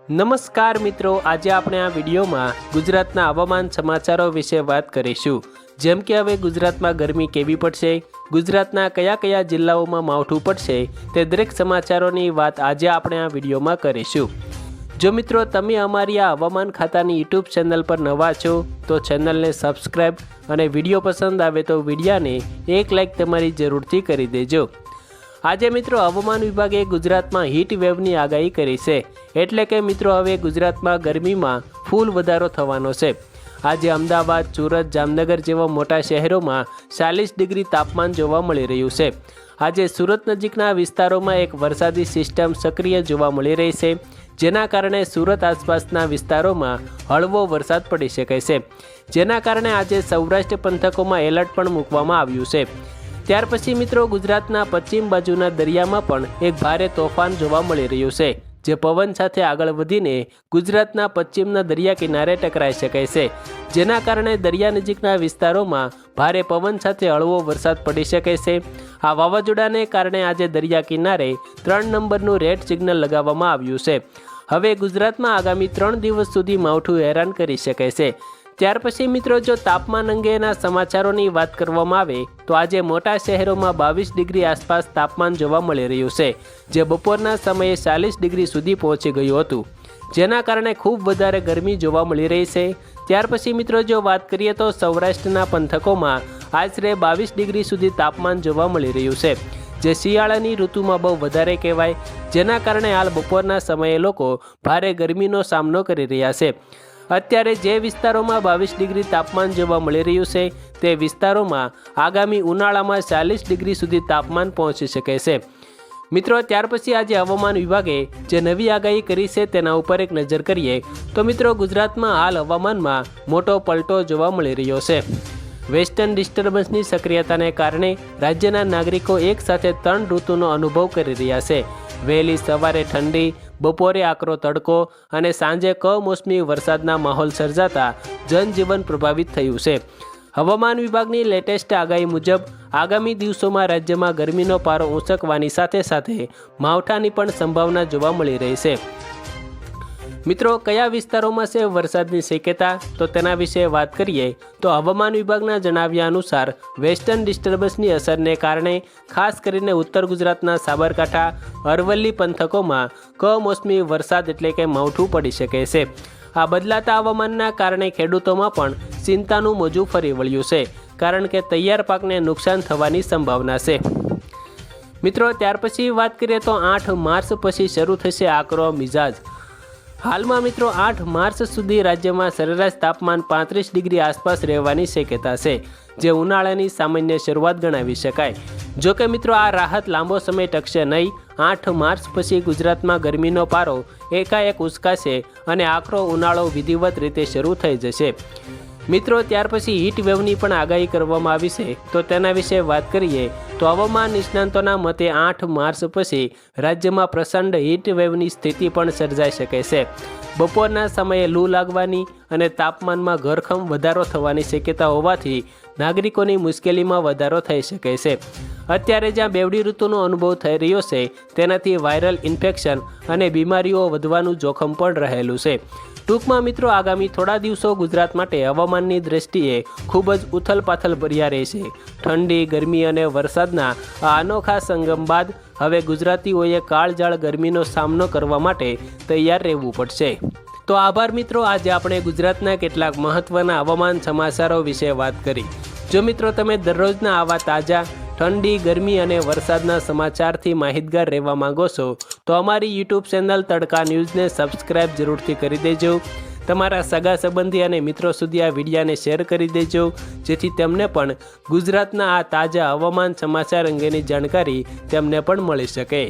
નમસ્કાર મિત્રો, આજે આપણે આ વિડીયોમાં ગુજરાતના હવામાન સમાચારો વિશે વાત કરીશું। જેમ કે હવે ગુજરાતમાં ગરમી કેવી પડશે, ગુજરાતના કયા કયા જિલ્લાઓમાં માવઠું પડશે, તે દરેક સમાચારોની વાત આજે આપણે આ વિડીયોમાં કરીશું। જો મિત્રો તમે અમારી આ હવામાન ખાતાની યુટ્યુબ ચેનલ પર નવા છો તો ચેનલને સબસ્ક્રાઈબ અને વિડીયો પસંદ આવે તો વિડીયાને એક લાઈક તમારી જરૂરથી કરી દેજો। આજે મિત્રો હવામાન વિભાગે ગુજરાતમાં હીટ વેવની આગાહી કરી છે, એટલે કે મિત્રો હવે ગુજરાતમાં ગરમીમાં ફૂલ વધારો થવાનો છે। આજે અમદાવાદ, સુરત, જામનગર જેવા મોટા શહેરોમાં 40 ડિગ્રી તાપમાન જોવા મળી રહ્યું છે। આજે સુરત નજીકના વિસ્તારોમાં એક વરસાદી સિસ્ટમ સક્રિય જોવા મળી રહી છે, જેના કારણે સુરત આસપાસના વિસ્તારોમાં હળવો વરસાદ પડી શકે છે, જેના કારણે આજે સૌરાષ્ટ્ર પંથકોમાં એલર્ટ પણ મૂકવામાં આવ્યું છે। ત્યાર પછી મિત્રો ગુજરાતના પશ્ચિમ બાજુના દરિયામાં પણ એક ભારે તોફાન જોવા મળી રહ્યું છે, જે પવન સાથે આગળ વધીને ગુજરાતના પશ્ચિમના દરિયા કિનારે ટકરાઈ શકે છે, જેના કારણે દરિયા નજીકના વિસ્તારોમાં ભારે પવન સાથે હળવો વરસાદ પડી શકે છે। આ વાવાઝોડાને કારણે આજે દરિયા કિનારે 3 નંબરનું રેડ સિગ્નલ લગાવવામાં આવ્યું છે। હવે ગુજરાતમાં આગામી 3 દિવસ સુધી માવઠું હેરાન કરી શકે છે। ત્યાર પછી મિત્રો જો તાપમાન અંગેના સમાચારોની વાત કરવામાં આવે તો આજે મોટા શહેરોમાં 22 ડિગ્રી આસપાસ તાપમાન જોવા મળી રહ્યું છે, જે બપોરના સમયે 40 ડિગ્રી સુધી પહોંચી ગયું હતું, જેના કારણે ખૂબ વધારે ગરમી જોવા મળી રહી છે। ત્યાર પછી મિત્રો જો વાત કરીએ તો સૌરાષ્ટ્રના પંથકોમાં આશરે 22 ડિગ્રી સુધી તાપમાન જોવા મળી રહ્યું છે, જે શિયાળાની ઋતુમાં બહુ વધારે કહેવાય, જેના કારણે હાલ બપોરના સમયે લોકો ભારે ગરમીનો સામનો કરી રહ્યા છે। અત્યારે જે વિસ્તારોમાં 22 ડિગ્રી તાપમાન જોવા મળી રહ્યું છે તે વિસ્તારોમાં આગામી ઉનાળામાં 40 ડિગ્રી સુધી તાપમાન પહોંચી શકે છે। મિત્રો ત્યાર પછી આજે હવામાન વિભાગે જે નવી આગાહી કરી છે તેના ઉપર એક નજર કરીએ તો મિત્રો ગુજરાતમાં હાલ હવામાનમાં મોટો પલટો જોવા મળી રહ્યો છે। વેસ્ટર્ન ડિસ્ટર્બન્સની સક્રિયતાને કારણે રાજ્યના નાગરિકો એક સાથે 3 ઋતુનો અનુભવ કરી રહ્યા છે। વહેલી સવારે ઠંડી, બપોરે આકરો તડકો અને સાંજે કમોસમી વરસાદના માહોલ સર્જાતા જનજીવન પ્રભાવિત થયું છે। હવામાન વિભાગની લેટેસ્ટ આગાહી મુજબ આગામી દિવસોમાં રાજ્યમાં ગરમીનો પારો ઊંચકવાની સાથે સાથે માવઠાની પણ સંભાવના જોવા મળી રહી છે। મિત્રો કયા વિસ્તારોમાં છે વરસાદની શક્યતા, તો તેના વિશે વાત કરીએ તો હવામાન વિભાગના જણાવ્યા અનુસાર વેસ્ટર્ન ડિસ્ટર્બન્સની અસરને કારણે ખાસ કરીને ઉત્તર ગુજરાતના સાબરકાંઠા, અરવલ્લી પંથકોમાં કમોસમી વરસાદ એટલે કે માવઠું પડી શકે છે। આ બદલાતા હવામાનના કારણે ખેડૂતોમાં પણ ચિંતાનું મોજું ફરી વળ્યું છે, કારણ કે તૈયાર પાકને નુકસાન થવાની સંભાવના છે। મિત્રો ત્યાર પછી વાત કરીએ તો 8 માર્ચ પછી શરૂ થશે આકરો મિજાજ। હાલમાં મિત્રો 8 માર્ચ સુધી રાજ્યમાં સરેરાશ તાપમાન 35 ડિગ્રી આસપાસ રહેવાની શક્યતા છે, જે ઉનાળાની સામાન્ય શરૂઆત ગણાવી શકાય। જોકે મિત્રો આ રાહત લાંબો સમય ટકશે નહીં। 8 માર્ચ પછી ગુજરાતમાં ગરમીનો પારો એકાએક ઉચકાશે અને આકરો ઉનાળો વિધિવત રીતે શરૂ થઈ જશે। મિત્રો ત્યાર પછી હીટ વેવની પણ આગાહી કરવામાં આવી છે, તો તેના વિશે વાત કરીએ તો હવામાન નિષ્ણાંતોના મતે 8 માર્ચ પછી રાજ્યમાં પ્રચંડ હીટ વેવની સ્થિતિ પણ સર્જાઈ શકે છે। બપોરના સમયે લૂ લાગવાની અને તાપમાનમાં ઘરખમ વધારો થવાની શક્યતા હોવાથી નાગરિકોની મુશ્કેલીમાં વધારો થઈ શકે છે। અત્યારે જ્યાં બેવડી ઋતુનો અનુભવ થઈ રહ્યો છે તેનાથી વાયરલ ઇન્ફેક્શન અને બીમારીઓ વધવાનું જોખમ પણ રહેલું છે। ટૂંકમાં મિત્રો આગામી થોડા દિવસો ગુજરાત માટે હવામાનની દ્રષ્ટિએ ખૂબ જ ઉથલપાથલ ભર્યા રહેશે। ઠંડી, ગરમી અને વરસાદના આ અનોખા સંગમ બાદ હવે ગુજરાતીઓએ કાળઝાળ ગરમીનો સામનો કરવા માટે તૈયાર રહેવું પડશે। તો આભાર મિત્રો, આજે આપણે ગુજરાતના કેટલાક મહત્વના હવામાન સમાચારો વિશે વાત કરી। જો મિત્રો તમે દરરોજના આવા તાજા ઠંડી, ગરમી અને વરસાદના સમાચારથી માહિતગાર રહેવા માંગો છો તો અમારી યુટ્યુબ ચેનલ તડકા ન્યૂઝને સબસ્ક્રાઈબ જરૂરથી કરી દેજો। તમારા સગા સંબંધી અને મિત્રો સુધી આ વિડીયાને શેર કરી દેજો, જેથી તેમને પણ ગુજરાતના આ તાજા હવામાન સમાચાર અંગેની જાણકારી તેમને પણ મળી શકે।